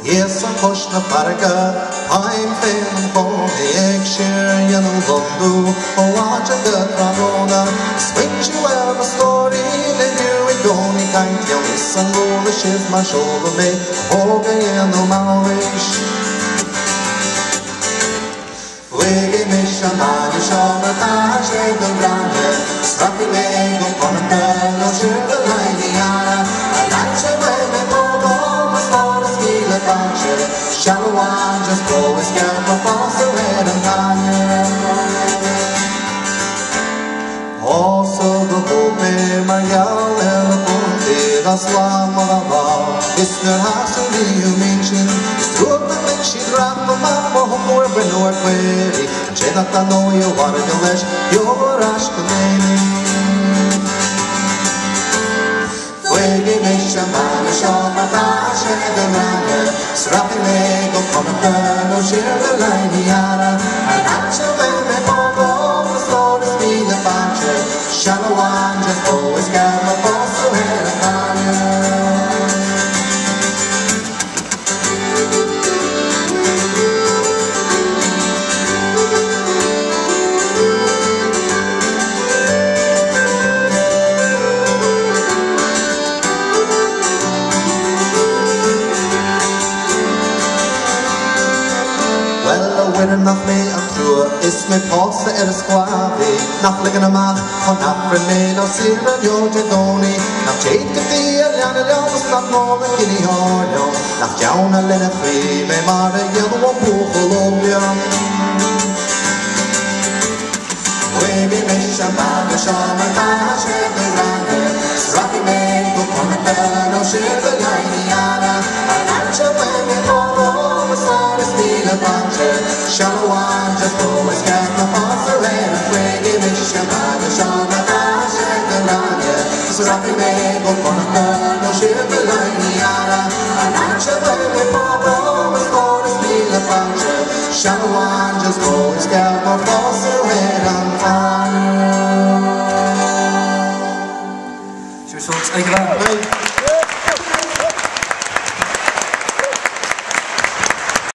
Yes, I'm pushing a parka. I'm feeling for the action, you know, Lundu. Oh, watch a good Ramona. Swing you have a story, and here we go. Ni can't tell me some roll the shift, my shoulder me. Oh, yeah, no, Maurish. Wiggy mission, man, you show me that shade of brand. Strappy leg up on a bell, no sugar line, I like you when we go. Shallow one, just go and scare my false red and iron. Also the hope Marial and the Ponte, the Slam of the law. It's the house of the mention. Struck the thing she dropped the map of more than North Way. Jenata know you are the lesh, you're Rush to name. Wiggy mission, man, you show my dash and the runner. Strappy leg up on a burn, no share the line, Diana. And actually, when they fall off, the store is being a bunch. Shallow one, just always got my boss to head and nach me am Tour ist me posse squavi nach legna ma con afre me no sirve io te doni nach cete via liane los nach nome che ni hono nach jauna lena free me mare io un po' colombia Wavy me shamana shama tashe de grande strappy me con a no sirve liane anche when me poro star still a bunch Shallow one, just always got my heart red and wiggy mission, man, the shama dash and the ranya. Strappy me, go on a girl, no sugar line, Diana. And I'm sure when we pop over, it's for the steal a bunch. Shallow one, just always got